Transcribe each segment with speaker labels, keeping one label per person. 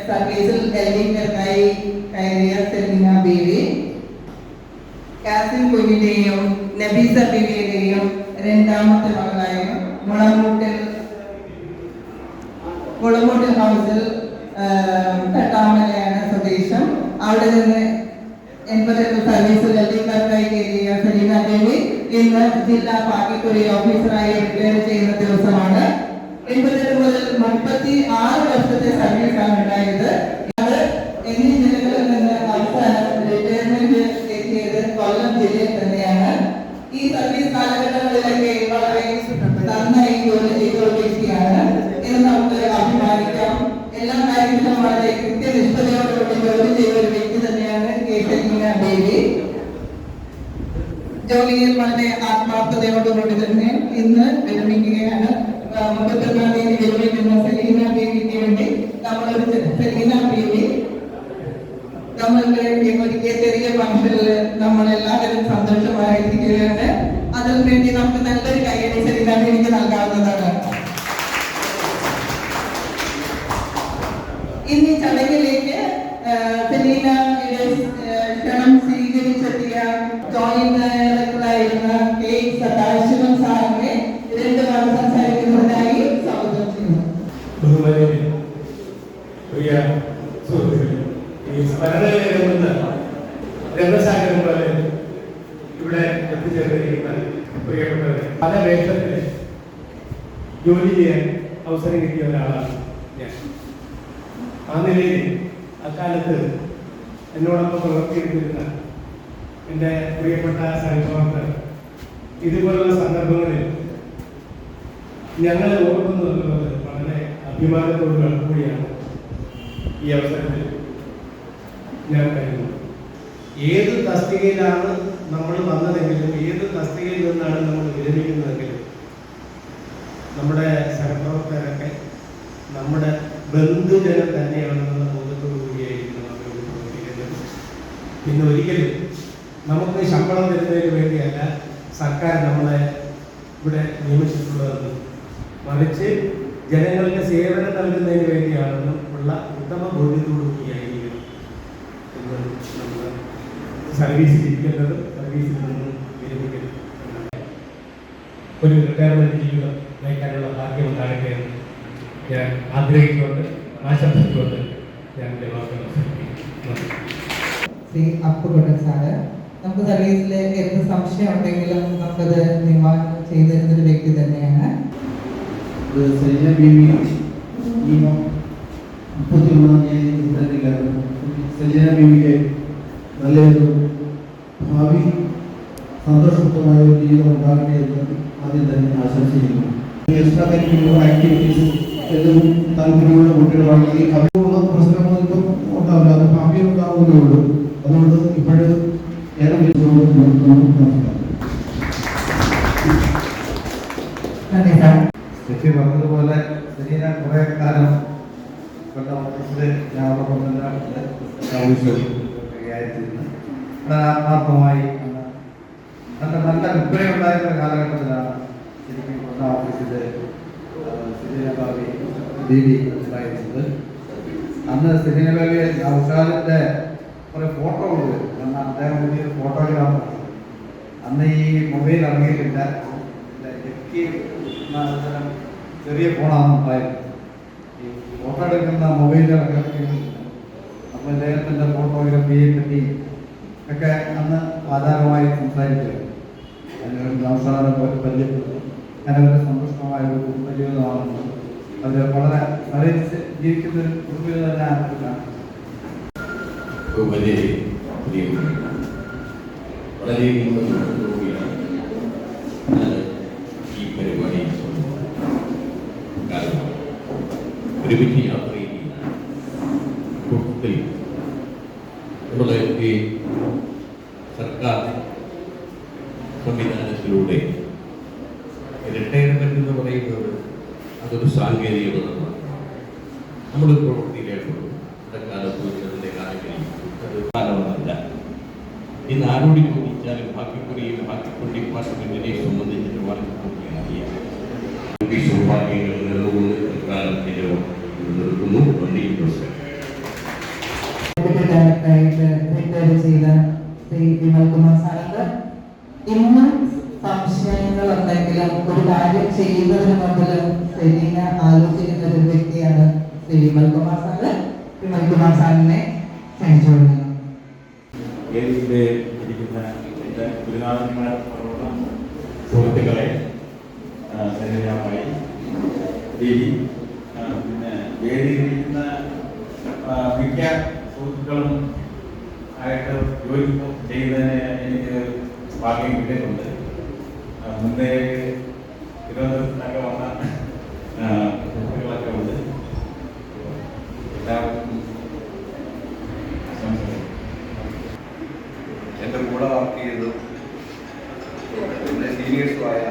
Speaker 1: സർവീസിൽ എൽഡിക്കായി കയറിയ സെലീന ബീവി കാസിം കുഞ്ഞിന്റെയും നബീസ ബീവിയുടെയും രണ്ടാമത്തെ മകളായും മുളമൂട്ടിൽ ഹൗസിൽ തട്ടാമലയാണ് സ്വദേശം. അവിടെ നിന്ന് 88 സർവീസിൽ എൽഡിക്കാർക്കായി കയറിയ സെലീന ബീവി ഇന്ന് ജില്ലാ പാർട്ടിക്കുറി ഓഫീസറായി റിട്ടയർ ചെയ്യുന്ന ദിവസമാണ്. 88 മുതൽ 36 വർഷത്തെ സർവീസാണ് ഉണ്ടായത്. അത് എന്നീ ജില്ലകളിൽ നിന്ന് അവസാനം റിട്ടയർമെന്റ് എത്തിയത് കൊല്ലം ജില്ലയിൽ തന്നെയാണ്. ഈ സർവീസ് കാലഘട്ടങ്ങളിലൊക്കെ വളരെ നന്നായി ജോലി ചെയ്ത ഒരു വ്യക്തിയാണ് എന്ന് നമുക്ക് അഭിമാനിക്കാം. എല്ലാ കാര്യത്തിലും വളരെ കൃത്യനിഷ്ഠതയോടുകൂടി ജോലി ചെയ്ത ഒരു വ്യക്തി തന്നെയാണ് സെലീന ബീവി. ജോലിയിൽ വളരെ ആത്മാർത്ഥതയോടുകൂടി തന്നെ ഇന്ന് വിരമിക്കുകയാണ്. 31-ാം തീയതി വിരമിക്കുന്ന സെലീന ബീവിക്ക് വേണ്ടി സെലീന ബീവി നമ്മൾക്ക് വേണ്ടി ഒരുക്കിയ ചെറിയ ഫംഗ്ഷനിൽ നമ്മളെല്ലാവരും സന്തോഷമായിരിക്കുകയാണ്. അതിനു വേണ്ടി നമുക്ക് നല്ലൊരു കൈയടി സെലീന ബീവിക്ക് നൽകാവുന്നതാണ്. ഇനി ചടങ്ങിലേക്ക് സെലീനയുടെ ക്ഷണം സ്വീകരിച്ചെത്തിയ ജോയിന്റ് ഡയറക്ടറായിരുന്ന കെ സദാശിവൻ സാറിനെ 2 വാക്ക് സംസാരിക്കുന്നതിനായി സ്വാഗതം ചെയ്യുന്നു.
Speaker 2: പ്രിയ സുഹൃത്തുക്കളെ, ഈ സ്മരണയിലെന്ന് രംഗസാഗരം പോലെ ഇവിടെ എത്തിച്ചേർന്നിരിക്കുന്ന പ്രിയപ്പെട്ടവരെ, പല വേഷത്തിൽ ജോലി ചെയ്യാൻ അവസരം കിട്ടിയ ഒരാളാണ് ഞാൻ. ആ നിലയിൽ അക്കാലത്ത് എന്നോടൊപ്പം പ്രവർത്തിയിരുന്നിരുന്ന എൻ്റെ പ്രിയപ്പെട്ട സഹപ്രവർത്തകർ ഇതുപോലുള്ള സന്ദർഭങ്ങളിൽ ഞങ്ങളെ ഓർക്കുന്നു എന്നുള്ളത് വളരെ അഭിമാനത്തോടുള്ള കൂടിയാണ് ഈ അവസരത്തിൽ ഞാൻ കരുതുന്നത്. ഏത് തസ്തികയിലാണ് നമ്മൾ വന്നതെങ്കിലും ഏത് തസ്തികയിൽ നിന്നാണ് നമ്മൾ വിരമിക്കുന്നതെങ്കിലും നമ്മുടെ സഹപ്രവർത്തകരൊക്കെ നമ്മുടെ ബന്ധുജനം തന്നെയാണെന്നുള്ള ബോധത്തോടു കൂടിയായിരിക്കും നമ്മളോട് പ്രവർത്തിക്കുന്നത്. പിന്നെ ഒരിക്കലും നമുക്ക് ശമ്പളം തരുന്നതിന് വേണ്ടിയല്ല സർക്കാർ നമ്മളെ ഇവിടെ നിയമിച്ചിട്ടുള്ളതെന്നും മറിച്ച് ജനങ്ങൾക്ക് സേവനം നൽകുന്നതിന് വേണ്ടിയാണെന്നും ഉള്ള ഉത്തമ ബോധ്യത്തോടു കൂടിയായിരിക്കും എന്ന് നമ്മൾ സർവീസിൽ ഇരിക്കേണ്ടതും സർവീസിൽ നിന്നും വിരമിക്കുന്നത്. ഒരു റിട്ടയർമെന്റ് ജീവിതം നയിക്കാനുള്ള ഭാഗ്യം ഉണ്ടാകട്ടെ എന്ന് ഞാൻ ആഗ്രഹിച്ചുകൊണ്ട് ആശംസിച്ചുകൊണ്ട് ഞാൻ എൻ്റെ വാക്കുകൾ
Speaker 1: ശ്രീ അപ്പുകുട്ടൻ സാറ് നമുക്ക് സർവീസിൽ എന്ത് സംശയം ഉണ്ടെങ്കിലും നമുക്കത് നിവാരണം ചെയ്തു തരുന്നൊരു വ്യക്തി തന്നെയാണ്.
Speaker 3: സെലീന ബീവി ഈ 31-ാം തീയതി സെലീന ബീവിക്ക് നല്ലൊരു ഭാവി സന്തോഷമുക്തമായ ഒരു ജീവിതം ഉണ്ടാകട്ടെ എന്ന് ആദ്യം തന്നെ ആശംസിക്കുന്നു. എക്സ്ട്രാ കരിക്കുലർ ആക്ടിവിറ്റീസ് എല്ലാം താല്പര്യമുള്ള കുട്ടികളാണെങ്കിൽ അവരുള്ള പ്രശ്നങ്ങൾ ഇപ്പം ഉണ്ടാവില്ല, അത് ഭാവിയിൽ ഉണ്ടാവുന്നേ ഉള്ളൂ. അതുകൊണ്ട് ഇപ്പോഴും ഏറെ
Speaker 4: ചേച്ചി പറഞ്ഞതുപോലെ സെലീന കുറെ കാലം ഓഫീസിൽ ഞാനോടൊപ്പം തന്നെ കൈകാര്യത്തിരുന്ന് ആത്മാർത്ഥമായി നല്ല വിൽപ്പനയുണ്ടായിരുന്ന കാലഘട്ടത്തിലാണ് ശരിക്കും കൊണ്ട ഓഫീസിൽ സെലീന ബീവി ഉണ്ടായിരുന്നത്. അന്ന് സെലീന ബീവി നൗഷാദിന്റെ കുറെ ഫോട്ടോകൾ വരും. കാരണം അദ്ദേഹം വലിയൊരു ഫോട്ടോഗ്രാഫറാണ്. അന്ന് ഈ മൊബൈൽ ഇറങ്ങിയിട്ടില്ല. തരം ചെറിയ ഫോണാണ് ഉണ്ടായിരുന്നത്. ഈ ഫോട്ടോ എടുക്കുന്ന മൊബൈലുകളൊക്കെ അപ്പോൾ ഇദ്ദേഹത്തിൻ്റെ ഫോട്ടോഗ്രാഫിയെ പറ്റി ഒക്കെ അന്ന് ആധാരമായി സംസാരിക്കുകയാണ്. അതിനൊരു അവസാനം പരിചയപ്പെടുന്നു. അങ്ങനെ സന്തോഷമായ ഒരു കുടുംബജീവിതമാണ്. അത് വളരെ സഹകരിച്ച് ജീവിക്കുന്ന ഒരു കുടുംബജീവിതം തന്നെയാണ്.
Speaker 5: വളരെ ഈ പരിപാടി ഒരുമിച്ച് യാത്ര ചെയ്യുന്ന കൂട്ടത്തിൽ നമ്മളെ ഈ സർക്കാർ സംവിധാനത്തിലൂടെ റിട്ടയർമെന്റ് എന്ന് പറയുന്നത് അതൊരു സാങ്കേതിക പദമാണ്. നമ്മൾ പ്രവൃത്തിയിലേക്കുള്ളൂ കാലത്ത് അതിൻ്റെ കാലങ്ങളിൽ അത് കാലമല്ല. ഈ നാടോടി ചോദിച്ചാലും ബാക്കിക്കുറിയും ബാക്കിക്കുറി ഡിപ്പാർട്ട്മെന്റിനെ സംബന്ധിച്ചിട്ട് വളരെ അറിയാം. ഈ സൗഭാഗ്യങ്ങൾ നിലനിൽക്കുന്നു നിർത്തുന്നു.
Speaker 1: റിട്ടയർ ചെയ്ത ശ്രീ വിമൽകുമാർ സാറിന് ഇന്നും സംശയങ്ങൾ ഉണ്ടെങ്കിലും ഒരു കാര്യം ചെയ്യുന്നതിന് മുമ്പിലും സെലീന ആലോചിക്കുന്ന ഒരു വ്യക്തിയാണ് ശ്രീ വിമൽകുമാർ സാറ്. വിമൽകുമാർ സാറിനെ ക്ഷണിച്ചുകൊള്ളുന്നു.
Speaker 6: വേദിയിലെ ഇരിക്കുന്ന എൻ്റെ ഗുരുനാഥന്മാരോടുള്ള സുഹൃത്തുക്കളെ, സന്നിധാനമായി ദേവി, പിന്നെ വേദിയിലിരിക്കുന്ന മിക്ക സുഹൃത്തുക്കളും ആയിട്ട് ജോലി ചെയ്യുന്നതിന് എനിക്ക് ഭാഗ്യം കിട്ടിയിട്ടുണ്ട്. മുമ്പേ തിരുവനന്തപുരത്തൊക്കെ വന്ന സുഹൃത്തുക്കളൊക്കെ ഉണ്ട്. എല്ലാവർക്കും
Speaker 4: എൻ്റെ കൂടെ വർക്ക് ചെയ്തതും എൻ്റെ സീനിയേഴ്സുമായ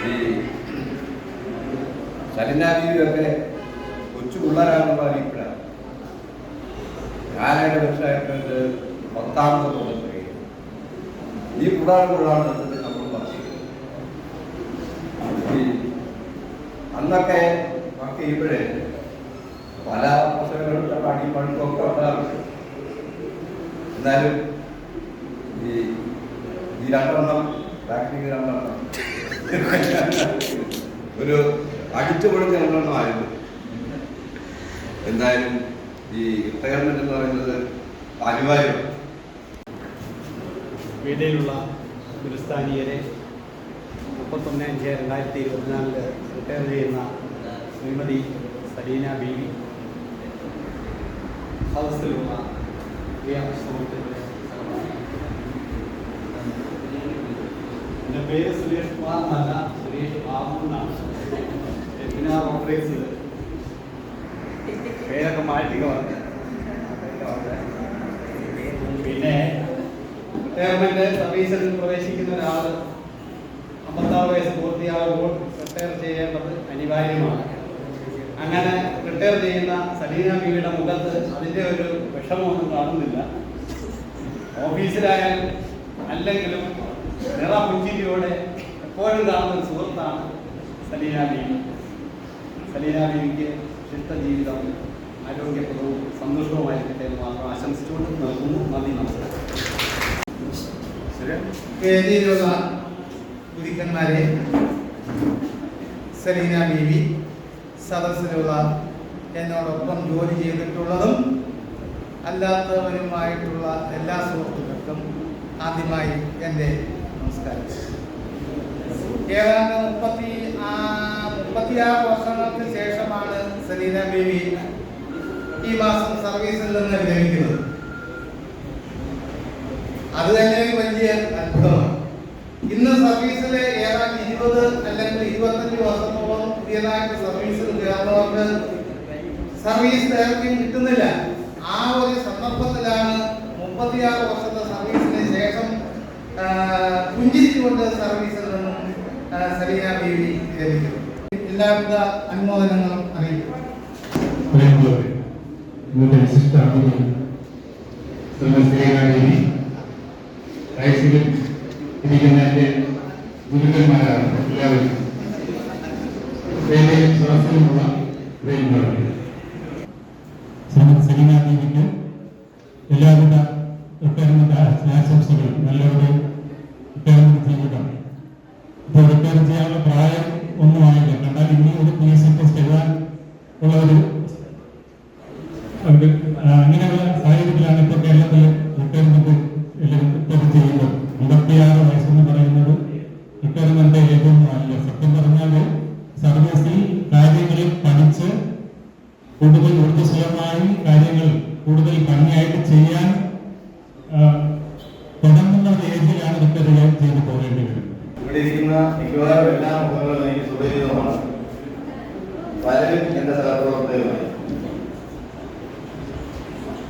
Speaker 4: ഈ സലിന ബീവിയൊക്കെ കൊച്ചു പിള്ളേരാണെന്നുള്ള അറിയിപ്പോഴാണ്. ഞാനായിട്ട് മനസ്സിലായിട്ട് 10ാമത്തെ തോന്നുന്നത് ഈ പിള്ളേരോടാണ് നമ്മൾ വർക്ക് ചെയ്തത്. ഈ അന്നൊക്കെ വർക്ക് ചെയ്യുമ്പോഴേ പല പ്രശ്നങ്ങളുള്ള പണി പഴുപ്പൊക്കെ ഉണ്ടാകും. എന്നാലും ഈ രണ്ടെണ്ണം ബാക്കിലേക്ക് രണ്ടെണ്ണം ഒരു അടിച്ചു കൊടുത്ത രണ്ടെണ്ണമായിരുന്നു. എന്തായാലും ഈ റിട്ടയർമെന്റ് എന്ന് പറയുന്നത് അനിവാര്യമാണ്.
Speaker 7: വീട്ടിലുള്ള ഗുരുസ്ഥാനീയരെ 31/5/2024 റിട്ടയർ ചെയ്യുന്ന ശ്രീമതി സലീന ബീവി, സദസ്സിലുള്ള പ്രിയ സുഹൃത്തുക്കളെ, എൻ്റെ പേര് സുരേഷ് കുമാർ എന്നല്ല, സുരേഷ് ബാബു എന്നാണ്. എന്തിനാ ഓപ്പറേറ്റ് ചെയ്ത് പേരൊക്കെ മാറ്റിക്ക് പറഞ്ഞു. പിന്നെ റിട്ടയർമെന്റ് സർവീസിൽ പ്രവേശിക്കുന്ന ഒരാൾ 56 വയസ്സ് പൂർത്തിയാകുമ്പോൾ റിട്ടയർ ചെയ്യേണ്ടത് അനിവാര്യമാണ്. അങ്ങനെ റിട്ടയർ ചെയ്യുന്ന സലീന ബീവിയുടെ മുഖത്ത് അതിൻ്റെ ഒരു വിഷമമൊന്നും കാണുന്നില്ല. ഓഫീസിലായാലും അല്ലെങ്കിലും നിറപുഞ്ചിരിയോടെ എപ്പോഴും കാണുന്ന ഒരു സുഹൃത്താണ് സലീന ബീവി. സലീന ബീവിക്ക് ശിഷ്ടജീവിതം ആരോഗ്യപ്രദവും സന്തോഷവുമായിരിക്കട്ടെ എന്ന് മാത്രം ആശംസിച്ചുകൊണ്ട് നൽകുന്നു. നന്ദി, നമസ്കാരം.
Speaker 8: വേദിയിലുള്ള ഗുരുക്കന്മാരെ, സലീന ബീവി, സദസ്സിലുള്ള എന്നോടൊപ്പം ജോലി ചെയ്തിട്ടുള്ളതും അല്ലാത്തവരുമായിട്ടുള്ള എല്ലാ സുഹൃത്തുക്കൾക്കും ആദ്യമായി എൻ്റെ നമസ്കാരം. ഏതാണ്ട് 36 വർഷങ്ങൾക്ക് ശേഷമാണ് സലീന ബീവി ഈ മാസം സർവീസിൽ നിന്ന് വിരമിക്കുന്നത്. അത് തന്നെ ഒരു വലിയ അത്ഭുതമാണ്. ഇന്ന് സർവീസിൽ ഏതാണ്ട് 20 അല്ലെങ്കിൽ 25 വർഷത്തോളം പുതിയതായിട്ട് സർവീസിൽ കയറുന്നവർക്ക് സർവീസ് ദൈർഘ്യം കിട്ടുന്നില്ല. ആ ഒരു സന്ദർഭത്തിലാണ് 36 വർഷത്തെ സർവീസിന് ശേഷം പുഞ്ചിരിച്ചുകൊണ്ട് സർവീസിൽ നിന്നും സലീന ബീവി ലഭിക്കുന്നത്. എല്ലാവിധ അനുമോദനങ്ങളും അറിയിക്കും.
Speaker 9: ഇന്നത്തെ വിശിഷ്ട അതിഥി റൈസിൽ ഇരിക്കുന്ന എൻ്റെ ഗുരുക്കന്മാരാണ് എല്ലാവരും. സദസ്സിലുമുള്ള സലീന ബീവിക്ക് എല്ലാവിധ റിട്ടയർമെന്റ് ആശംസകളും നല്ലൊരു വയസ്സെന്ന് പറയുന്നത് റിട്ടയർമെന്റ് ഏതൊന്നും അല്ല. സത്യം പറഞ്ഞാൽ സർവീസിൽ കാര്യങ്ങളിൽ പഠിച്ച് കൂടുതൽ ഊർജ്ജസ്വലമായി കാര്യങ്ങൾ കൂടുതൽ ഭംഗിയായിട്ട് ചെയ്യാൻ തുടങ്ങുന്ന ഏജിലാണ് റിട്ടയർ ചെയ്ത് പോകേണ്ടി വരുന്നത്.
Speaker 10: ഇവിടെ ഇരിക്കുന്ന മിക്കവാറും എല്ലാ മുഖങ്ങളും എനിക്ക് സുപരിചിതമാണ്. പലരും എന്റെ സഹപ്രവർത്തകരുമായി.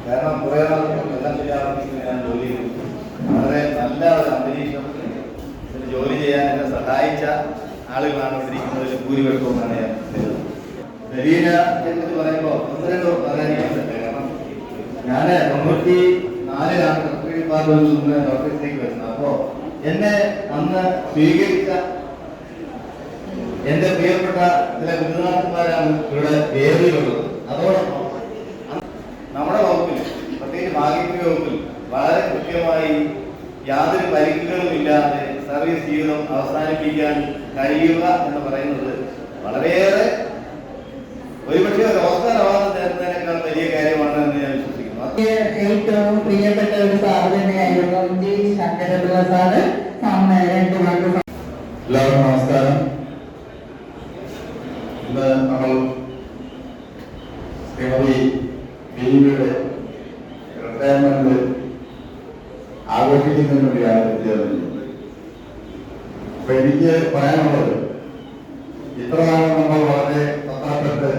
Speaker 10: കാരണം കുറെ നാളും എല്ലാം ചെയ്യാറുണ്ടെങ്കിൽ ഞാൻ ജോലി ചെയ്തു. വളരെ നല്ല ഒരു അന്തരീക്ഷം ജോലി ചെയ്യാൻ എന്നെ സഹായിച്ച ആളുകളാണ് ഇവിടെ ഇരിക്കുന്നതിൽ ഭൂരിപക്ഷം എന്നാണ് ഞാൻ കരുതുന്നത്. ശരീര എന്ന് പറയുമ്പോൾ ഒന്ന് രണ്ട് പറയാനില്ല. കാരണം ഞാൻ 94-ലാണ് ഡോക്ടർ ഡിപ്പാർട്ട്മെന്റിൽ നിന്ന് ഡോക്ടറേറ്റിലേക്ക് വരുന്നത്. അപ്പോ എന്നെ അന്ന് സ്വീകരിച്ച എന്റെ പ്രിയപ്പെട്ട ചില ഗുരുനാഥന്മാരാണ് ഇവിടെ വേദിയിലുള്ളത്. അതോടൊപ്പം നമ്മുടെ വകുപ്പിൽ, പ്രത്യേകിച്ച് ഭാഗ്യക്കുറി വകുപ്പിൽ വളരെ കൃത്യമായി യാതൊരു പരിക്കുകളും ഇല്ലാതെ സർവീസ് ജീവിതം അവസാനിപ്പിക്കാൻ കഴിയുക എന്ന് പറയുന്നത് വളരെയേറെ ഒരുപക്ഷെ ഒരു ഓസ്കാർ അവാർഡ് നേടുന്നതിനേക്കാൾ വലിയ കാര്യമാണ് എന്ന് ഞാൻ വിശ്വസിക്കുന്നു.
Speaker 1: ഏറ്റവും പ്രിയപ്പെട്ട ഒരു സാറ് തന്നെയായിരുന്നു ജി ശങ്കരപിള്ള സാറ്.
Speaker 9: എല്ലാവർക്കും നമസ്കാരം. ഇന്ന് നമ്മൾ ശ്രീമതി ബീവിയുടെ റിട്ടയർമെന്റ് ആഘോഷിക്കുന്നതിന് വേണ്ടിയാണ് എത്തിയത്. അപ്പൊ എനിക്ക് പറയാനുള്ളത്, ഇത്ര നാളും നമ്മൾ വളരെ തത്രപ്പെട്ട്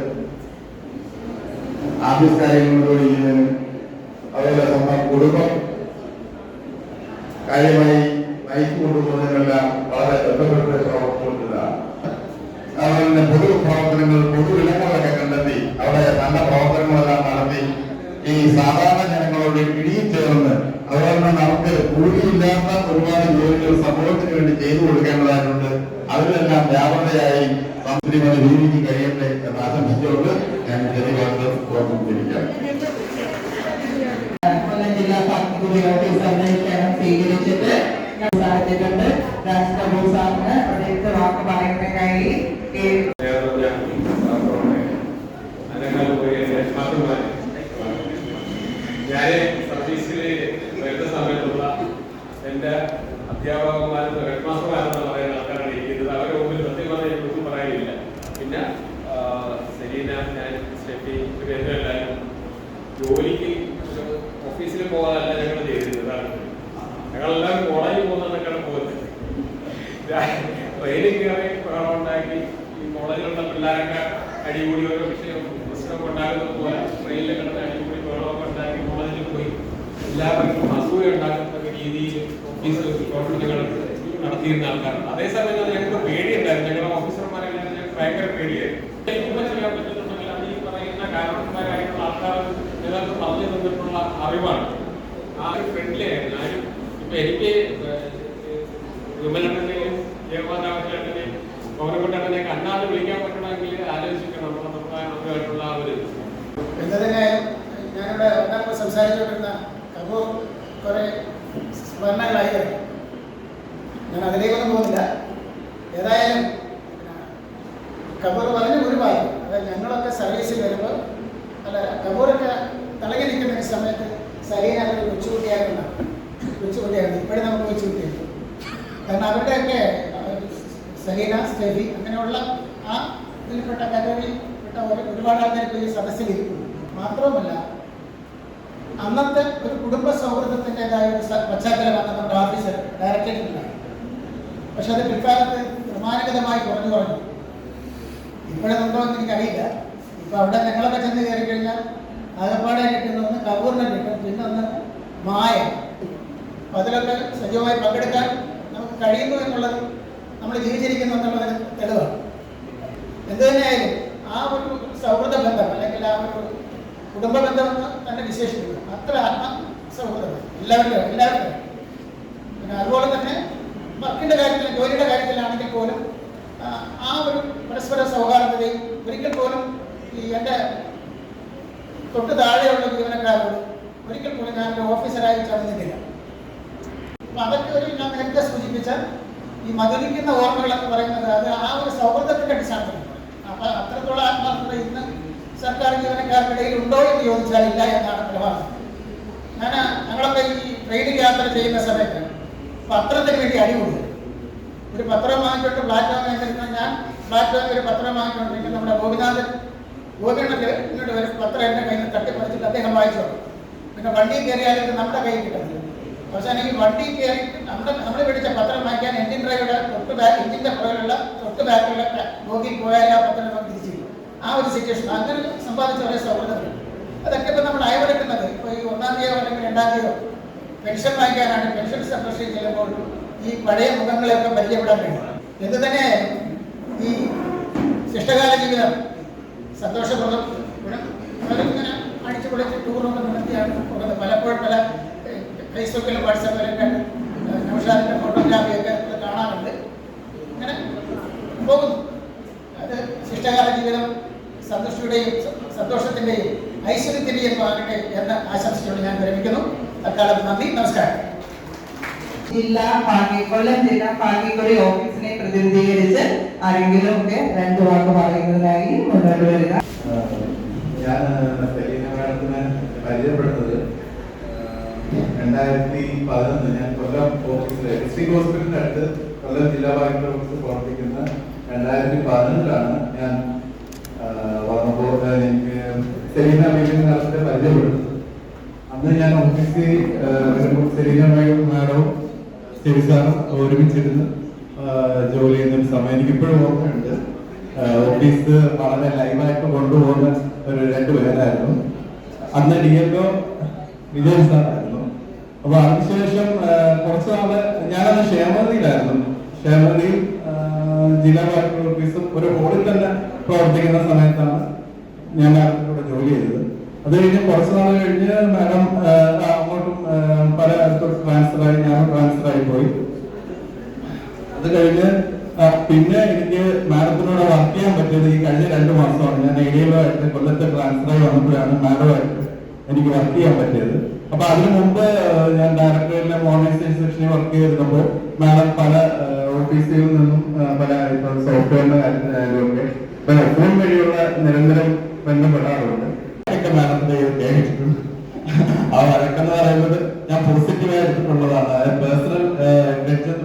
Speaker 9: ആഫീസ് കാര്യങ്ങളിലൂടെ ചെയ്യുന്നതിന്, അതുപോലെ സ്വന്തം കുടുംബം കാര്യമായി നയിച്ചുകൊണ്ടുപോകുന്നതിനെല്ലാം വളരെ ബന്ധപ്പെട്ട് പ്രവർത്തിച്ചുകൊണ്ടിരുന്നതാണ്. അതുപോലെ തന്നെ പൊതുപ്രവർത്തനങ്ങൾ, പൊതുവിടങ്ങളൊക്കെ കണ്ടെത്തി അവിടെ നല്ല പ്രവർത്തനങ്ങളെല്ലാം നടത്തി ഈ സാധാരണ ജനങ്ങളോട് ഇടിയിൽ ചേർന്ന് അതുപോലെ തന്നെ നമുക്ക് കൂലിയില്ലാത്ത ഒരുപാട് ജോലികൾ സമൂഹത്തിന് വേണ്ടി ചെയ്തു കൊടുക്കേണ്ടതായിട്ടുണ്ട്. അതിലെല്ലാം വ്യാപകതയായി ശ്രീമതി ബീവിക്ക് കഴിയട്ടെ എന്ന് ആശംസിച്ചുകൊണ്ട് ഞാൻ ചെറിയ വാക്കുകൾ ഓർമ്മിപ്പിച്ചിരിക്കാം.
Speaker 1: കൊല്ലം ജില്ലാ ഭാഗ്യക്കുറി ഓഫീസറിനെ ക്ഷണം സ്വീകരിച്ചിട്ട് സാധിച്ചിട്ടുണ്ട്. രാഷ്ട്രപതി സാറിന് പ്രത്യേകിച്ച് വാക്ക് പറയുന്നതിനായി
Speaker 7: ഞാൻ സർവീസിൽ വരുന്ന സമയത്തുള്ള എൻ്റെ അധ്യാപകന്മാരും ഹെഡ് മാസ്റ്റർമാരെന്ന് പറയുന്ന ആൾക്കാരാണ് ഇരിക്കുന്നത്. അവരുടെ മുമ്പിൽ സത്യം പറഞ്ഞാൽ എനിക്കൊന്നും പറയാനില്ല. പിന്നെ സെലീന, ഞാൻ സ്റ്റെഫി, ഇവരെല്ലാവരും ജോലിക്ക് ഓഫീസിൽ പോകാനല്ല ഞങ്ങൾ ചെയ്തിരുന്നതാണ്. ഞങ്ങളെല്ലാവരും കോളേജിൽ പോകുന്നതൊക്കെയാണ് പോകുന്നത്. ട്രെയിനിൽ കയറി ഉണ്ടാക്കി ഈ കോളേജിലുള്ള പിള്ളേരൊക്കെ അടികൂടി ഓരോ പ്രശ്നം ഉണ്ടാകുന്നത് പോലെ ട്രെയിനിൽ കിടന്ന് അടികൂടി വെള്ളമൊക്കെ ഉണ്ടാക്കി കോളേജിൽ പോയി എല്ലാവർക്കും അസൂയ ഉണ്ടാക്കുന്ന രീതിയിൽ ഓഫീസിൽ പ്രവർത്തനങ്ങൾ നടത്തിയിരുന്ന ആൾക്കാരാണ്. അതേസമയം ഞങ്ങൾക്ക് പേടിയുണ്ടായിരുന്നു. ഞങ്ങളുടെ ഓഫീസർമാരെല്ലാം ഞങ്ങൾക്ക് ഭയങ്കര പേടിയായിരുന്നു. എനിക്കിപ്പോൾ ചെയ്യാൻ പറ്റുന്നുണ്ടെങ്കിൽ അത് ഈ പറയുന്ന കാരണന്മാരായിട്ടുള്ള ആൾക്കാർ ഞങ്ങൾക്ക് പറഞ്ഞു തന്നിട്ടുള്ള അറിവാണ്. ആ ഒരു ഫ്രണ്ട്ലി ആയിരുന്നു. ആരും ഇപ്പൊ എനിക്ക് വിമലണ്ണനെയും ജയമാതാവത്തിനെയും പൗരക്കുട്ടനെയൊക്കെ അന്നാതെ വിളിക്കാൻ പറ്റണമെങ്കിൽ ആലോചിക്കണം നമുക്കായിട്ടുള്ള ഒരു
Speaker 8: എന്നതിനായാലും ഞാനിവിടെ ഒന്നാമത് സംസാരിച്ചുകൊണ്ടിരുന്ന കപൂർ കുറെ സ്മരണകളായി കഴിഞ്ഞു. ഞാൻ അതിലേക്കൊന്നും പോകുന്നില്ല. ഏതായാലും കപൂർ പറഞ്ഞ ഒരുപാട്, അതായത് ഞങ്ങളൊക്കെ സർവീസിൽ വരുമ്പോൾ കപൂറൊക്കെ തിളങ്ങി നിൽക്കുന്ന സമയത്ത് സലീന ഒരു കൊച്ചുകുട്ടിയായിരുന്നു. ഇപ്പോഴും നമുക്ക് കൊച്ചുകുട്ടിയായിരുന്നു. കാരണം അവരുടെയൊക്കെ സലീന, സ്റ്റെഫി അങ്ങനെയുള്ള ആ ഇതിൽപ്പെട്ട കാറ്റഗറിയിൽപ്പെട്ട ഒരുപാട് ആൾക്കാർക്ക് ഈ സദസ്സിലിരിക്കുന്നു. മാത്രവുമല്ല, അന്നത്തെ ഒരു കുടുംബ സൗഹൃദത്തിൻ്റെതായ ഒരു പശ്ചാത്തലമാണ് നമ്മുടെ ഓഫീസർ ഡയറക്ടറേറ്റിലുണ്ടായി. പക്ഷെ അത് പിൽക്കാലത്ത് ക്രമാനുഗതമായി കുറഞ്ഞു. ഇപ്പോഴെന്നുണ്ടോ എന്ന് എനിക്കറിയില്ല. ഇപ്പൊ അവിടെ ഞങ്ങളൊക്കെ ചെന്ന് കയറി കഴിഞ്ഞാൽ ആകപ്പാടെ കിട്ടുന്ന ഒന്ന് കപൂറിനെ കിട്ടും, പിന്നെ ഒന്ന് മായ. അതിലൊക്കെ സജീവമായി പങ്കെടുക്കാൻ നമുക്ക് കഴിയുന്നു എന്നുള്ളത് നമ്മൾ ജീവിച്ചിരിക്കുന്നു എന്നുള്ളതിന് തെളിവാണ്. എന്തു തന്നെയായാലും ആ ഒരു സൗഹൃദ ബന്ധം അല്ലെങ്കിൽ ആ ഒരു കുടുംബ ബന്ധം തന്നെ വിശേഷിക്കുന്നു. അത്ര ആത്മസൗഹൃദം എല്ലാവരും. പിന്നെ അതുപോലെ തന്നെ വർക്കിൻ്റെ കാര്യത്തിൽ, ജോലിയുടെ കാര്യത്തിലാണെങ്കിൽ പോലും ആ ഒരു പരസ്പര സൗഹാർദ്ദതയും ഒരിക്കൽ പോലും ഈ എൻ്റെ തൊട്ട് താഴെയുള്ള ജീവനക്കാരോട് ഒരിക്കൽ പോലും ഞാൻ ഒരു ഓഫീസറായി ചടന്നിട്ടില്ല. അപ്പം അതൊക്കെ ഒരു ഞാൻ നേരത്തെ സൂചിപ്പിച്ച ഈ മധുരിക്കുന്ന ഓർമ്മകൾ എന്ന് പറയുന്നത് അത് ആ ഒരു സൗഹൃദത്തിൻ്റെ അടിസ്ഥാനത്തിലാണ്. അപ്പം അത്രത്തോളം ആത്മാർത്ഥത ഇന്ന് സർക്കാർ ജീവനക്കാർക്കിടയിൽ ഉണ്ടോ എന്ന് ചോദിച്ചാൽ ഇല്ല എന്നാണ് പ്രഭാവം. ഞങ്ങളൊക്കെ ഈ ട്രെയിനിൽ യാത്ര ചെയ്യുന്ന സമയത്ത് പത്രത്തിന് വേണ്ടി അടികൂടുക. ഒരു പത്രം വാങ്ങിച്ചോട്ട് പ്ലാറ്റ്ഫോം വാങ്ങിച്ചിരുന്ന ഞാൻ പ്ലാറ്റ്ഫോമിൽ ഒരു പത്രം വാങ്ങിക്കൊണ്ടിരിക്കുന്ന നമ്മുടെ ഗോപിണ്ണക്ക് ഇങ്ങോട്ട് വരും, പത്രം എൻ്റെ കയ്യിൽ നിന്ന് തട്ടിപ്പറിച്ചിട്ട് അദ്ദേഹം വായിച്ചു. പിന്നെ വണ്ടി കയറിയാലും നമ്മുടെ കയ്യിൽ കിട്ടുന്നില്ല. അവസാനം ഈ വണ്ടി കയറി നമ്മൾ പിടിച്ച പത്രം വാങ്ങിക്കാൻ എഞ്ചിൻ ഡ്രൈവറുടെ എഞ്ചിൻ്റെ പുറകിലുള്ള തൊട്ട് ബാക്കിലുള്ള ബോഗിൽ പോയാൽ ആ പത്രം നമുക്ക് തിരിച്ചില്ല. ആ ഒരു സിറ്റുവേഷൻ അങ്ങനെ സമ്പാദിച്ച ഒരേ സൗഹൃദമുണ്ട്. അതൊക്കെ ഇപ്പോൾ നമ്മൾ അയവെടുക്കുന്നത് ഇപ്പോൾ ഈ 1-ാം തീയതിയോ അല്ലെങ്കിൽ 2-ാം തീയതിയോ പെൻഷൻ വാങ്ങിക്കാനാണ് പെൻഷൻ സെക്രട്ടറി ചെല്ലുമ്പോൾ ഈ പഴയ മുഖങ്ങളെയൊക്കെ പരിചയപ്പെടാൻ കഴിയും. എന്ത് തന്നെ ഈ ശിഷ്ടകാല ജീവിതം സന്തോഷപ്രദം അവരിങ്ങനെ അടിച്ചു പൊളിച്ച് ടൂറൊക്കെ നടത്തിയാണ് പോകുന്നത്. പലപ്പോഴും പല ഫേസ്ബുക്കിലും വാട്സാപ്പിലൊക്കെ നൗഷാദിൻ്റെ ഫോട്ടോഗ്രാഫിയൊക്കെ കാണാറുണ്ട്. ഇങ്ങനെ പോകുന്നു. അത് ശിഷ്ടകാല ജീവിതം സന്തുഷ്ടിയുടെയും സന്തോഷത്തിൻ്റെയും ഐശ്വര്യത്തിൻ്റെയും ആകട്ടെ എന്ന് ആശംസിച്ചുകൊണ്ട് ഞാൻ വിരമിക്കുന്നു. തൽക്കാലം നന്ദി, നമസ്കാരം.
Speaker 1: കൊല്ലം ജില്ലാ പാർട്ടിക്കുറി ഓഫീസിനെ പ്രതിനിധീകരിച്ച് ആരെങ്കിലും ഒക്കെ 2 വാക്ക് പറയുന്നതിനായി മുന്നോട്ട് വരിക.
Speaker 3: ഞാൻ സെലീന മാഡത്തിനെ പരിചയപ്പെടുന്നത് 2011 ഞാൻ കൊല്ലം ഓഫീസിലെ ഡിസ്ട്രിക്ട് ഹോസ്പിറ്റലിന്റെ അടുത്ത് കൊല്ലം ജില്ലാ പാർട്ടി ഓഫീസിൽ പ്രവർത്തിക്കുന്ന 2011 ഞാൻ വന്നപ്പോൾ എനിക്ക് സെലീന മാഡത്തെ പരിചയപ്പെടുന്നത്. അന്ന് ഞാൻ ഓഫീസിൽ സെലീന മാഡവും സാറും ഒരുമിച്ചിരുന്ന് ജോലി ചെയ്യുന്ന ഒരു സമയം എനിക്കിപ്പോഴും ഓർമ്മയുണ്ട്. ഓഫീസ് വളരെ ലൈവായിട്ട് കൊണ്ടുപോകുന്ന ഒരു 2 പേരായിരുന്നു. അന്ന് DLO വിജയ് സാറായിരുന്നു. അപ്പൊ അതിനുശേഷം കുറച്ച് നാള് ഞാനന്ന് ക്ഷേമനിധിയിലായിരുന്നു. ക്ഷേമനിധിയിൽ ജില്ലാ കളക്ടർ ഓഫീസും ഒരു ഹോളിൽ തന്നെ പ്രവർത്തിക്കുന്ന സമയത്താണ് ഞാൻ കൂടെ ജോലി ചെയ്തത്. അത് കഴിഞ്ഞ് കുറച്ച് നാൾ കഴിഞ്ഞ് മാഡം അങ്ങോട്ടും പല ട്രാൻസ്ഫറായി, ഞാനും ട്രാൻസ്ഫറായി പോയി. അത് കഴിഞ്ഞ് പിന്നെ എനിക്ക് മാഡത്തിനോട് വർക്ക് ചെയ്യാൻ പറ്റിയത് ഈ കഴിഞ്ഞ 2 മാസമാണ്. ഞാൻ ഏരിയയിലായിട്ട് കൊല്ലത്തെ ട്രാൻസ്ഫറായി വന്നപ്പോഴാണ് മാഡമായിട്ട് എനിക്ക് വർക്ക് ചെയ്യാൻ പറ്റിയത്. അപ്പൊ അതിനു മുമ്പ് ഞാൻ ഡയറക്ടറിലെ മോഡേണൈസേഷൻ സെക്ഷനിൽ വർക്ക് ചെയ്തിരുന്നപ്പോൾ മാഡം പല ഓഫീസുകളിൽ നിന്നും പല സോഫ്റ്റ്വെയറിന്റെ കാര്യത്തിലായാലും ഒക്കെ ഫോൺ വഴിയുള്ള നിരന്തരം ബന്ധപ്പെടാറുണ്ട്. മാഡത്തിന്റെ കേട്ടിട്ടുണ്ട്. ആ വഴക്കെന്ന് പറയുന്നത് ഞാൻ പോസിറ്റീവായി എടുത്തിട്ടുള്ളതാണ്. പേഴ്സണൽ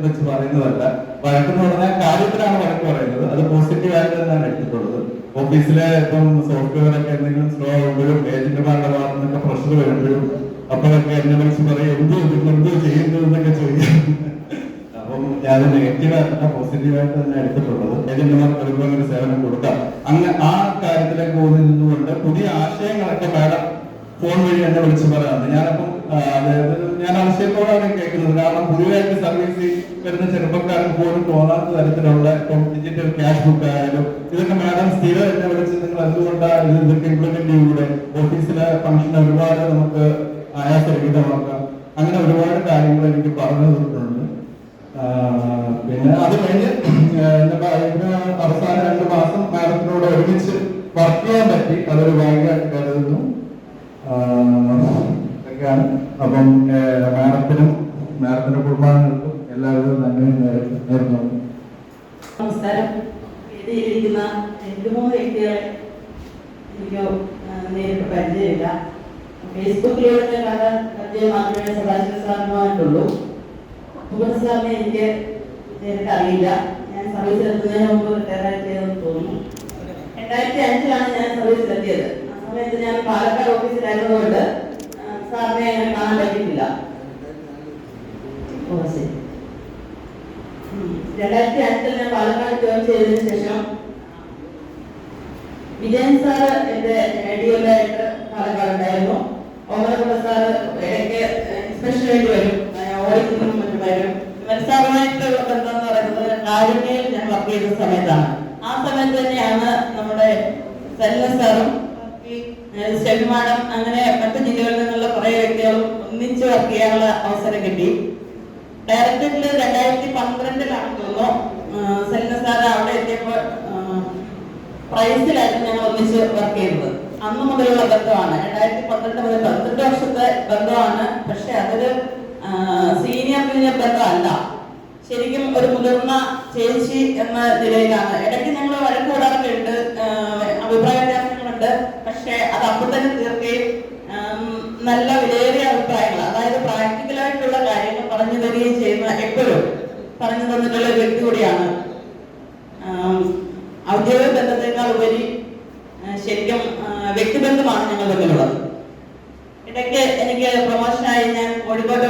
Speaker 3: വെച്ച് പറയുന്നതല്ല. വഴക്കെന്ന് പറഞ്ഞാൽ കാര്യത്തിലാണ് വഴക്ക് പറയുന്നത്. അത് പോസിറ്റീവായിട്ട് തന്നെയാണ് എടുത്തിട്ടുള്ളത്. ഓഫീസിലെ ഇപ്പം സോഫ്റ്റ്വെയർ ഒക്കെ എന്തെങ്കിലും സ്ലോ ആകുമ്പോഴും ഏജന്റുമാരുടെ ഭാഗത്ത് നിന്നൊക്കെ പ്രഷർ വരുമ്പോഴും അപ്പോഴൊക്കെ എന്നെ വിളിച്ച് പറയും എന്തോ ചെയ്യുന്നു എന്നൊക്കെ ചോദിക്കും. അപ്പം ഞാൻ നെഗറ്റീവായിട്ടല്ല പോസിറ്റീവായിട്ട് തന്നെ എടുത്തിട്ടുള്ളത്. ഏജന്റുമാർക്ക് ഒരുപോലെ ഒരു സേവനം കൊടുക്കാം. അങ്ങനെ ആ കാര്യത്തിലേക്ക് നിന്നുകൊണ്ട് പുതിയ ആശയങ്ങളൊക്കെ മാഡം ഫോൺ വഴി എന്നെ വിളിച്ച് പറയാറുണ്ട്. ഞാനപ്പം അതായത് ഞാൻ ആശയത്തോടാണ് കേൾക്കുന്നത്. കാരണം പുതിയതായിട്ട് സർവീസ് വരുന്ന ചെറുപ്പക്കാർക്ക് പോലും തോന്നാത്ത തരത്തിലുള്ള ഇപ്പം ഡിജിറ്റൽ ക്യാഷ് ബുക്ക് ആയാലും ഇതൊക്കെ മാഡം സ്ഥിരം എന്നെ വിളിച്ച് നിങ്ങൾ എന്തുകൊണ്ടാണ് ഇതൊക്കെ ഇംപ്ലിമെന്റ് ചെയ്യൂടെ, ഓഫീസിലെ ഫംഗ്ഷൻ ഒരുപാട് നമുക്ക് ആയാസരഹിതമാക്കാം, അങ്ങനെ ഒരുപാട് കാര്യങ്ങൾ എനിക്ക് പറഞ്ഞു തന്നിട്ടുണ്ട്. പിന്നെ അത് കഴിഞ്ഞ് അവസാന 2 മാസം മാഡത്തിനോട് ഒരുമിച്ച് വർക്ക് ചെയ്യാൻ പറ്റി. അതൊരു ഭാഗ്യമായിട്ട് കരുതുന്നു. ഇതൊക്കെയാണ്. അപ്പം മാഡത്തിന്റെ കുടുംബാംഗങ്ങൾക്കും എല്ലാവരും നന്മയും നേർന്നു.
Speaker 11: നമസ്കാരം. വേദിയിലിരിക്കുന്ന 2-3 വ്യക്തികളെ എനിക്ക് നേരിട്ട് പരിചയമില്ല. ഫേസ്ബുക്കിലൂടെ പരിചയം മാത്രമേ സദാശിവ സാറിനുമായിട്ടുള്ളൂ. സുബ്രഹ്മണ്യ സാറിനെ എനിക്ക് നേരിട്ട് അറിയില്ല. ഞാൻ സർവീസിലെത്തുന്നതിന് മുമ്പ് റിട്ടയർ ചെയ്തെന്ന് തോന്നുന്നു. 2005 ഞാൻ സർവീസിലെത്തിയത്. ആ സമയത്ത് ഞാൻ പാലക്കാട് ഓഫീസിലായിരുന്നതുകൊണ്ട് സാറിനെ അങ്ങനെ കാണാൻ പറ്റിയിട്ടില്ല. 2005 ഞാൻ പാലക്കാട് ജോയിൻ ചെയ്തതിനു ശേഷം വിജയൻ സാറ് എന്റെ DLO-ആയിട്ട് പാലക്കാട് ഉണ്ടായിരുന്നു. ഓമനകുള്ള സാറ് ഇടയ്ക്ക് ഇൻസ്പെക്ഷൻ വേണ്ടി വരും, ഓഡിറ്റിനും മറ്റും വരും. സാറുമായിട്ടുള്ള ബന്ധം എന്ന് പറയുന്നത് കാരുണ്യയിൽ ഞാൻ വർക്ക് ചെയ്ത സമയത്താണ്. ആ സമയത്ത് തന്നെയാണ് നമ്മുടെ സലിന സാറും സ്റ്റെഫി മാഡം അങ്ങനെ മറ്റു ജില്ലകളിൽ നിന്നുള്ള കുറെ വ്യക്തികളും ഒന്നിച്ച് വർക്ക് ചെയ്യാനുള്ള അവസരം കിട്ടി. ഡയറക്ടറിൽ 2012 തോന്നുന്നു സലിന സാറ് അവിടെ എത്തിയപ്പോൾ പ്രൈസിലായിട്ട് ഞങ്ങൾ ഒന്നിച്ച് വർക്ക് ചെയ്തത്. അന്ന് മുതലുള്ള ബന്ധമാണ്. 2012 മുതൽ 12 വർഷത്തെ ബന്ധമാണ്. പക്ഷെ അതൊരു സീനിയർ ബന്ധമല്ല, ശരിക്കും ഒരു മുതിർന്ന ചേച്ചി എന്ന നിലയിലാണ്. ഇടയ്ക്ക് ഞങ്ങൾ വഴക്ക് കൂടാറൊക്കെ ഉണ്ട്, അഭിപ്രായ വ്യത്യാസങ്ങളുണ്ട്. പക്ഷെ അത് അപ്പോൾ തന്നെ തീർക്കുകയും നല്ല വിലയേറിയ അഭിപ്രായങ്ങൾ, അതായത് പ്രാക്ടിക്കലായിട്ടുള്ള കാര്യങ്ങൾ പറഞ്ഞു തരികയും ചെയ്യുന്ന എപ്പോഴും പറഞ്ഞു തന്നിട്ടുള്ള ഒരു വ്യക്തി കൂടിയാണ്. ഔദ്യോഗിക ബന്ധത്തെക്കാൾ ഉപരി ശരിക്കും വ്യക്തിബന്ധമാണ് ഞങ്ങൾ തമ്മിലുള്ളത്. ഇടയ്ക്ക് എനിക്ക് പ്രൊമോഷനായി ഞാൻ കോഴിക്കോട്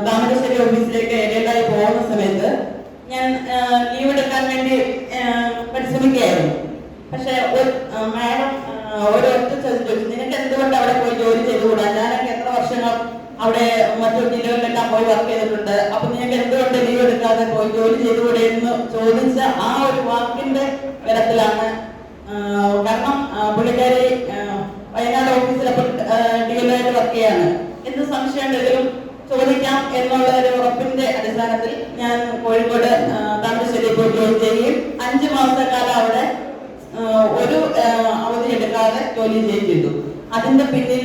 Speaker 11: താമരശ്ശേരി ഓഫീസിലേക്ക് ഇടയിലായി പോകുന്ന സമയത്ത് ഞാൻ ലീവ് എടുക്കാൻ വേണ്ടി പരിശ്രമിക്കുകയായിരുന്നു. പക്ഷെ മാഡം ഒരൊറ്റ ചോദിച്ചു, നിനക്ക് എന്തുകൊണ്ട് അവിടെ പോയി ജോലി ചെയ്തുകൂടാ? ഞാനൊക്കെ എത്ര വർഷങ്ങൾ അവിടെ മറ്റു ജില്ലകളിലെല്ലാം പോയി വർക്ക് ചെയ്തിട്ടുണ്ട്. അപ്പൊ നിനക്ക് എന്തുകൊണ്ട് ലീവ് എടുക്കാതെ പോയി ജോലി ചെയ്തുകൂടെ എന്ന് ചോദിച്ച ആ ഒരു വാക്കിന്റെ ബലത്തിലാണ്. കാരണം പുള്ളിക്കാരി വയനാട് ഓഫീസിൽ അപ്പോൾ DLO വർക്ക് ചെയ്യാണ്. എന്ത് സംശയം ഉണ്ടെങ്കിലും ചോദിക്കാം എന്നുള്ള ഒരു ഉറപ്പിന്റെ അടിസ്ഥാനത്തിൽ ഞാൻ കോഴിക്കോട് താമരശ്ശേരി പോയി ജോലി ചെയ്യുകയും 5 മാസക്കാലം അവിടെ ഒരു അവധി എടുക്കാതെ ജോലി ചെയ്യുകയും ചെയ്തു. അതിന്റെ പിന്നിൽ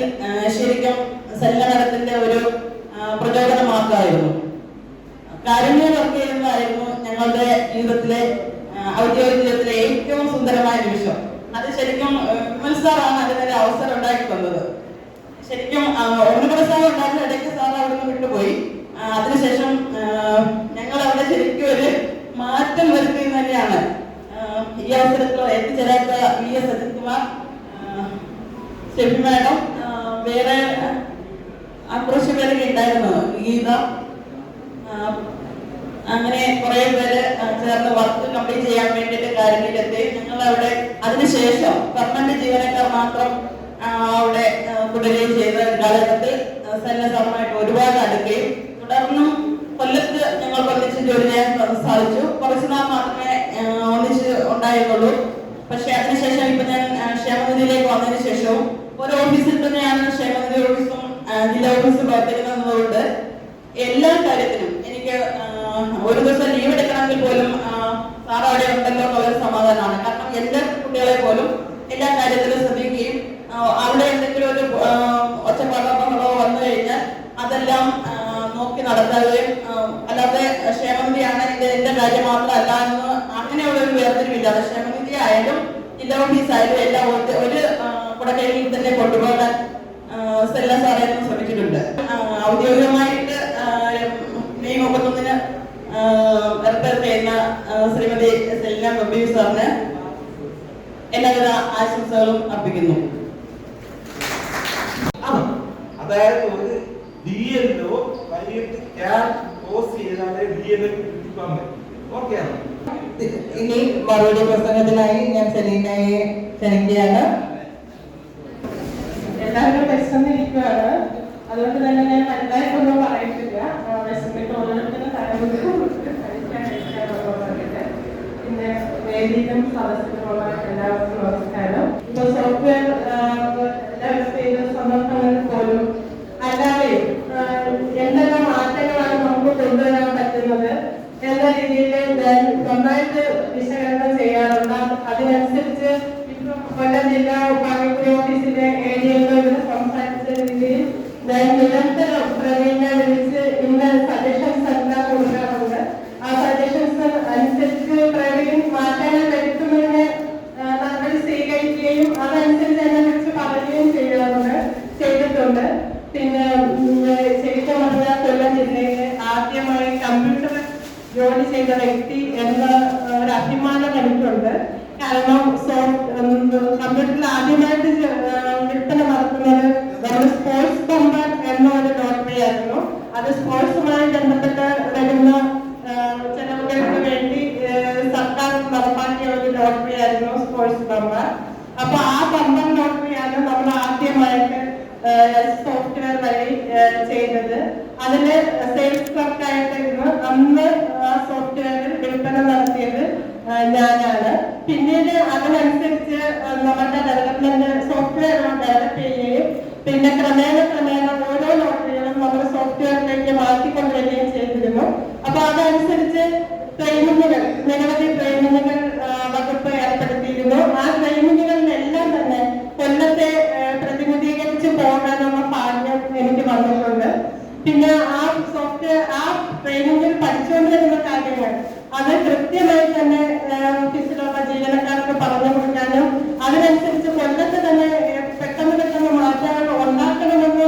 Speaker 11: ശരിക്കും സൽഗണത്തിന്റെ ഒരു പ്രചോദനം മാത്രമായിരുന്നു. കാരുണ്യ വർക്ക് ചെയ്യുന്നതായിരുന്നു ഞങ്ങളുടെ ജീവിതത്തിലെ ഔദ്യോഗിക ജീവിതത്തിലെ ഏറ്റവും സുന്ദരമായ നിമിഷം. അത് ശരിക്കും വിമൽ സാറാണ് അതിനൊരു അവസരം ഉണ്ടാക്കി തന്നത്. ശരിക്കും ഒന്നുകൂടെ സാർ ഉണ്ടായിരുന്ന ഇടയ്ക്ക് സാർ അവിടെ നിന്ന് വിട്ടുപോയി. അതിനുശേഷം ഞങ്ങൾ അവിടെ ശരിക്കും ഒരു മാറ്റം വരുത്തിയെന്ന് തന്നെയാണ്. ഈ അവസരത്തിൽ എത്തിച്ചേരാത്ത VS അജിത് കുമാർ, ഷെഫി മാഡം, വേറെ കുറച്ച് പേരൊക്കെ ഉണ്ടായിരുന്നു, ഗീത, അങ്ങനെ കുറെ പേര് ചേർന്ന് വർക്ക് കംപ്ലീറ്റ് ചെയ്യാൻ വേണ്ടിയിട്ട് കാര്യങ്ങളിലെത്തി. ഞങ്ങൾ അവിടെ അതിനുശേഷം പെർമനന്റ് ജീവനക്കാർ മാത്രം അവിടെ തുടരുകയും ചെയ്ത കാലഘട്ടത്തിൽ സന്നദ്ധമായിട്ട് ഒരുപാട് അടുക്കുകയും തുടർന്നും കൊല്ലത്ത് ഞങ്ങൾ ഒന്നിച്ച് ജോലി ചെയ്യാൻ സാധിച്ചു. കുറച്ചുനാൾ മാത്രമേ ഒന്നിച്ച് ഉണ്ടായിരുന്നുള്ളൂ. പക്ഷെ അതിനുശേഷം ഇപ്പൊ ഞാൻ ക്ഷേമനിധിയിലേക്ക് വന്നതിന് ശേഷവും ഒരു ഓഫീസിൽ തന്നെയാണ് ക്ഷേമനിധി ഓഫീസും ജില്ലാ ഓഫീസും പ്രവർത്തിക്കുന്നതുകൊണ്ട് എല്ലാ കാര്യത്തിനും എനിക്ക് ഒരു ദിവസം ലീവ് എടുക്കണമെങ്കിൽ പോലും സാർ അവിടെ ഉണ്ടല്ലോ എന്നുള്ളൊരു സമാധാനമാണ്. കാരണം എല്ലാ കുട്ടികളെ പോലും എല്ലാ കാര്യത്തിലും ശ്രദ്ധിക്കുകയും അവിടെ എന്തെങ്കിലും ഒരു ഒച്ചപ്പാടോ വന്നു കഴിഞ്ഞാൽ അതെല്ലാം നോക്കി നടത്തുകയും, അല്ലാതെ ക്ഷേമനിധിയാണ് ഇത് എന്റെ കാര്യം മാത്രമല്ല എന്ന് അങ്ങനെയുള്ള ഒരു വേർതിരിവില്ലാതെ ക്ഷേമനിധി ആയാലും ജില്ലാ ഓഫീസ് ആയാലും എല്ലാം ഒരു കുടക്കൈയിൽ തന്നെ കൊണ്ടുപോകാൻ സെല്ല സാറേ ശ്രമിച്ചിട്ടുണ്ട്. ഔദ്യോഗികമായിട്ട് മെയ് 31 റിട്ടയർ ചെയ്യുന്ന ശ്രീമതി സെലിന ഗംഭീ സാറിന് എല്ലാവിധ ആശംസകളും അർപ്പിക്കുന്നു.
Speaker 12: അതായത് ഒരു DLO വൈകിട്ട് ക്യാഷ് പോസ്റ്റ് ചെയ്താലേ DLO കിട്ടിക്കാൻ പറ്റും. ഓക്കെയാണ്.
Speaker 1: ഇനി മറുപടി പ്രസംഗത്തിനായി ഞാൻ സെലീനയെ ക്ഷണിക്കുകയാണ്.
Speaker 13: എല്ലാവരും വിശന്നിരിക്കുകയാണ്. അതുകൊണ്ട് തന്നെ ഞാൻ വലുതായിട്ടൊന്നും പറയിട്ടില്ല. വിശന്നിട്ട് ഓരോരുത്തരും കഴിക്കാനായിട്ട് പിന്നെ വേദിയിലും സദസ്സിലുമുള്ള എല്ലാവർക്കും നമസ്കാരം. ഇപ്പൊ സോഫ്റ്റ്വെയർ ഡെവലപ്പ് ചെയ്ത സന്ദർഭങ്ങളിൽ പോലും അല്ലാതെ എന്തെല്ലാം മാറ്റങ്ങളാണ് നമുക്ക് കൊണ്ടുവരാൻ പറ്റുന്നത് എന്ന രീതിയിൽ നന്നായിട്ട് വിശകലനം ചെയ്യാറുണ്ട്. അതിനനുസരിച്ച് ഇപ്പം കൊല്ലം ജില്ലാ പാർട്ടി ഓഫീസിലെ ഏരിയകളിൽ സംസാരിച്ച രീതിയിൽ നിരന്തരം പ്രവീണ വിളിച്ച് ഇന്ന് സജഷൻസ് എല്ലാം കൊടുക്കാറുണ്ട്. ആ സജഷൻസ് അനുസരിച്ച് പ്രവീൺ മാറ്റങ്ങൾ വരുത്തുന്നതിന് നടപടി സ്വീകരിക്കുകയും അതനുസരിച്ച് എന്നെ വിളിച്ച് പറയുകയും ചെയ്തിട്ടുണ്ട്. പിന്നെ ശരിക്കും പറഞ്ഞാൽ കൊല്ലം ജില്ലയിലെ ആദ്യമായി കമ്പ്യൂട്ടർ ജോലി ചെയ്ത വ്യക്തി എന്ന ഒരു അഭിമാനം എനിക്കുണ്ട്. കാരണം കമ്പ്യൂട്ടറിൽ ആദ്യമായിട്ട് വിൽപ്പന നടത്തുന്നത് നമ്മുടെ സ്പോർട്സ് ബമ്പർ എന്ന ഒരു ലോട്ടറി ആയിരുന്നു. അത് സ്പോർട്സുമായി ബന്ധപ്പെട്ട് വരുന്ന ചെലവുകൾക്ക് വേണ്ടി സർക്കാർ നടപ്പാക്കിയ ഒരു ലോട്ടറി ആയിരുന്നു സ്പോർട്സ് ബമ്പർ. അപ്പൊ ആ ബമ്പർ ലോട്ടറിയാണ് നമ്മൾ ആദ്യമായിട്ട് സോഫ്റ്റ്വെയർ വഴി ചെയ്തത്. അതിന് സെയിൽസ് ക്ലർക്കായിട്ടിരുന്നു അന്ന് ആ സോഫ്റ്റ്വെയറിൽ വിൽപ്പന നടത്തിയത് ഞാനാണ്. പിന്നീട് അതിനനുസരിച്ച് നമ്മുടെ ഡെവലപ്മെന്റ് സോഫ്റ്റ്വെയർ ഡെവലപ്പ് ചെയ്യുകയും പിന്നെ ക്രമേണ ഓരോ ലോട്ടറികളും നമ്മൾ സോഫ്റ്റ്വെയറിലേക്ക് മാറ്റിക്കൊണ്ടുവരികയും ചെയ്തിരുന്നു. അപ്പൊ അതനുസരിച്ച് ട്രെയിനിങ്ങുകൾ, നിരവധി ട്രെയിനിങ്ങുകൾ വകുപ്പ് ഏർപ്പെടുത്തിയിരുന്നു. ആ ട്രെയിനിങ്ങുകളിലെല്ലാം തന്നെ കൊല്ലത്തെ പ്രതിനിധീകരിച്ച് പോകാനുള്ള ഭാഗ്യം എനിക്ക് വന്നിട്ടുണ്ട്. പിന്നെ ആ സോഫ്റ്റ്വെയർ ആ ട്രെയിനിങ്ങിൽ പഠിച്ചുകൊണ്ടിരുന്ന കാര്യങ്ങൾ അത് കൃത്യമായി തന്നെ ഓഫീസിലുള്ള ജീവനക്കാർക്ക് പറഞ്ഞു കൊടുക്കാനും അതിനനുസരിച്ച് കൊല്ലത്ത് തന്നെ പെട്ടെന്ന് മാറ്റങ്ങൾ ഉണ്ടാക്കണമെന്ന്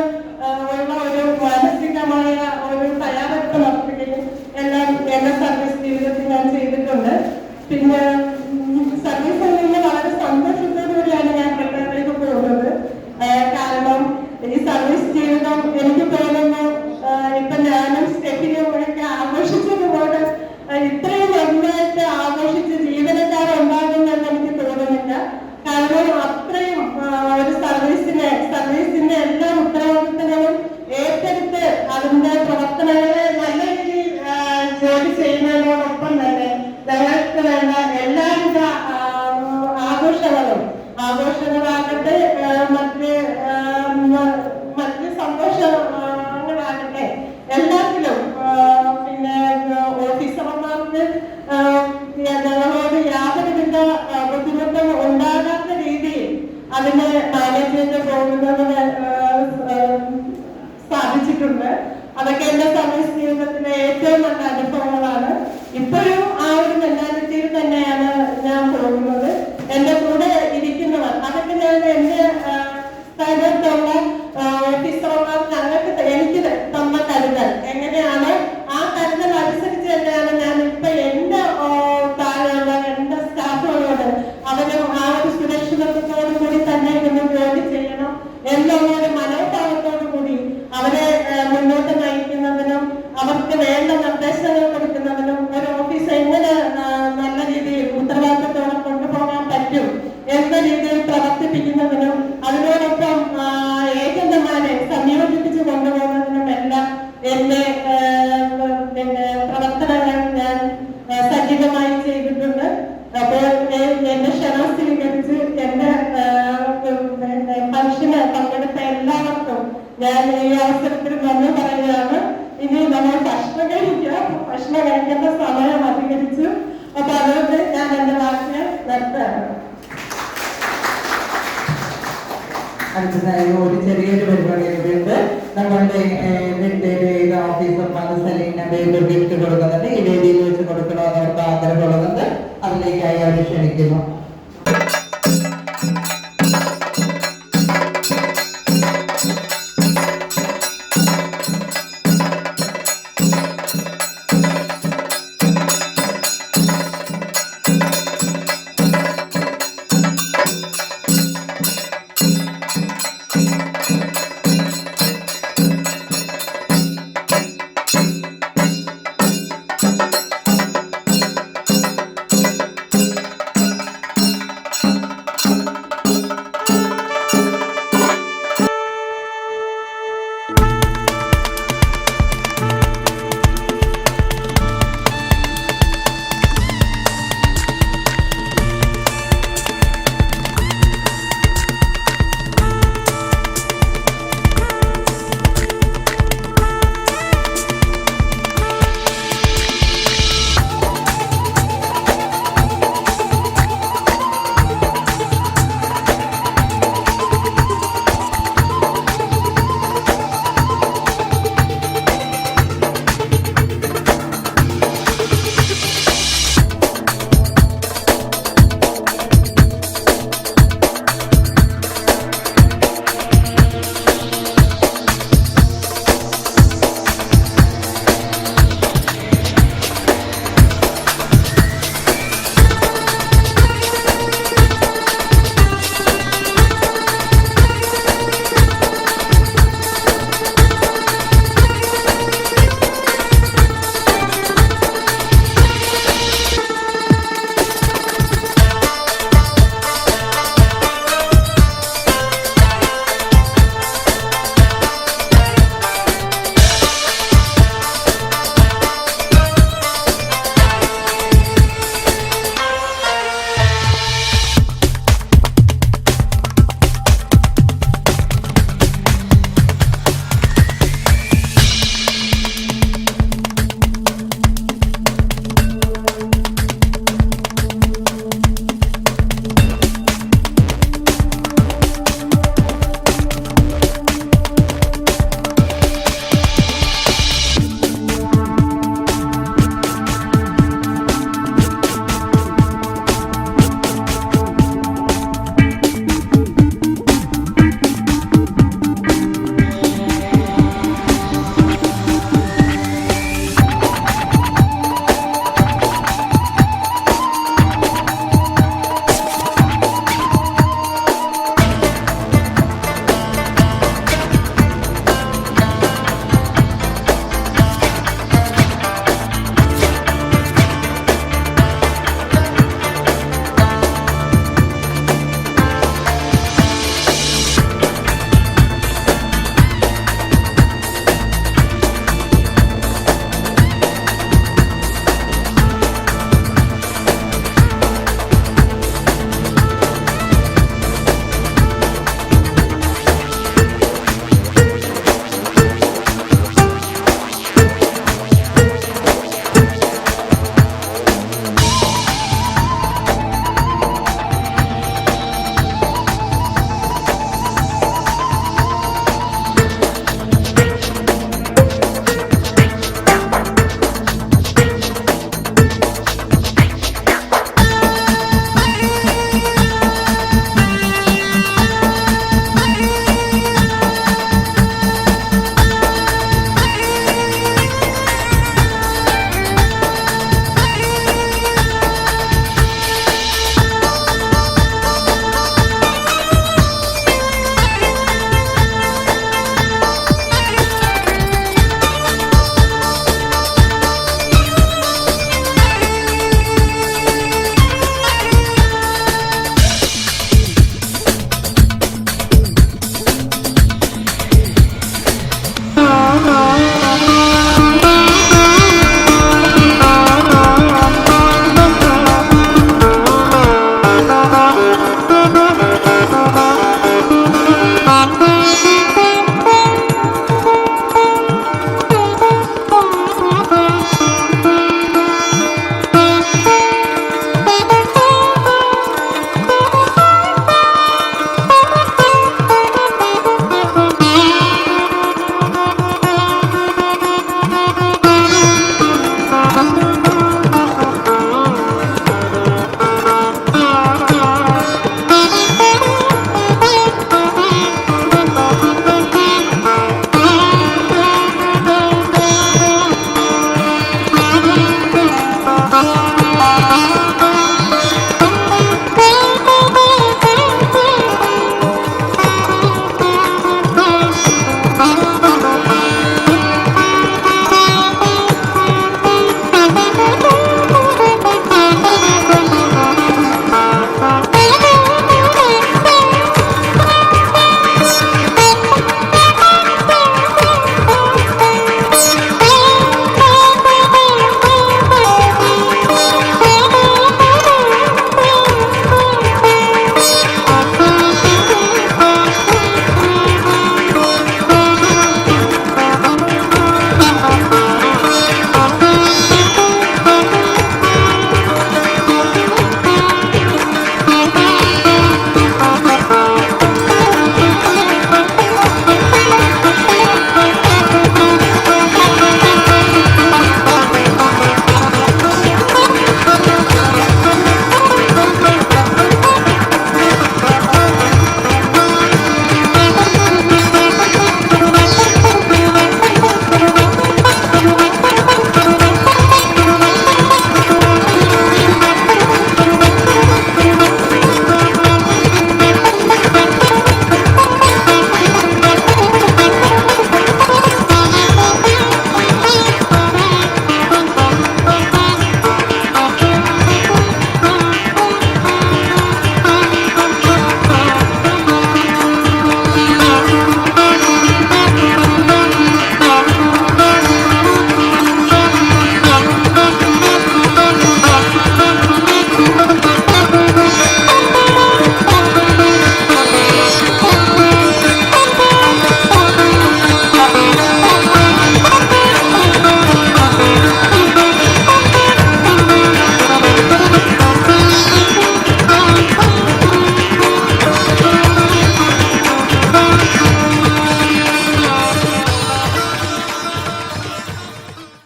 Speaker 13: ഉള്ള ഒരു മാനസികമായ ഒരു തയ്യാറെടുപ്പ് നടത്തുകയും എല്ലാ ചെയ്യുന്നതിനോടൊപ്പം തന്നെ ഞങ്ങൾക്ക് വേണ്ട എല്ലാവിധ ആഘോഷങ്ങളാകട്ടെ മറ്റ് സന്തോഷങ്ങളാകട്ടെ എല്ലാത്തിലും പിന്നെ ഓഫീസർമാർക്ക് ഞങ്ങളോട് യാതൊരുവിധ ബുദ്ധിമുട്ടും ഉണ്ടാകാത്ത രീതിയിൽ അതിനെ മാനേജ് ചെയ്ത് പോകുന്നതിന് സാധിച്ചിട്ടുണ്ട്. അതൊക്കെ എന്റെ സർവീസ് ജീവിതത്തിലെ ഏറ്റവും നല്ല അനുഭവങ്ങളാണ്. ഇപ്പോഴും ആ ഒരു മെന്റാലിറ്റിയിൽ തന്നെയാണ് ഞാൻ പോകുന്നത്. എന്റെ കൂടെ ഇരിക്കുന്നവർ അതൊക്കെ ഞാൻ എന്റെ സ്ഥാനത്തുള്ള ഓഫീസർമാർ എനിക്ക് തന്ന കരുതൽ എങ്ങനെയാണ്, ആ കരുതൽ അനുസരിച്ച് തന്നെയാണ് ഞാൻ ഇപ്പൊ എന്റെ താഴെയുള്ള എന്റെ സ്റ്റാഫുകളോട് അവരും ആ ഒരു സുരക്ഷിതത്വത്തോടു കൂടി തന്നെ ഇന്ന് ജോലി ചെയ്യണം എന്നുള്ള ഒരു മനോഭാവത്തോടു കൂടി അവരെ മുന്നോട്ട് നയിക്കുന്നതിനും അവർക്ക് വേണ്ട നിർദ്ദേശങ്ങൾ കൊടുക്കുന്നതിനും ഒരു ഓഫീസ് എങ്ങനെ നല്ല രീതിയിൽ ഉത്തരവാദിത്തത്തോടെ കൊണ്ടുപോകാൻ പറ്റും എന്ന രീതിയിൽ പ്രവർത്തിപ്പിക്കുന്നതിനും അതിനോടൊപ്പം ഏജന്റുമാരെ സംയോജിപ്പിച്ച് കൊണ്ടുപോകുന്നതിനും എല്ലാം എന്റെ പ്രവർത്തനങ്ങൾ ഞാൻ സജീവമായി ചെയ്തിട്ടുണ്ട്. അപ്പോൾ എന്റെ ക്ഷണം സ്വീകരിച്ച് എന്റെ ഫംഗ്ഷന് പങ്കെടുത്ത എല്ലാവർക്കും ഞാൻ ഈ അവസരത്തിൽ നന്ദി പറയുകയാണ്. ഇനി നമ്മൾ ഭക്ഷണം കഴിക്കേണ്ട സമയം അധികരിച്ചു. അപ്പൊ അതുകൊണ്ട് ഞാൻ എന്റെ വാക്കിനെ നിർത്തുകയാണ്.
Speaker 1: അടുത്തതായി ഒരു ചെറിയൊരു പരിപാടി ഉണ്ട്. നമ്മളുടെ ഓഫീസർമാർ സലീന ബേബി ഗിഫ്റ്റ് കൊടുക്കുന്നുണ്ട്. ഈ വേദിയിൽ വെച്ച് കൊടുക്കണമെന്ന് അവർക്ക് ആഗ്രഹമുള്ളതുണ്ട്. അതിലേക്കായി അവർ ക്ഷണിക്കുന്നു.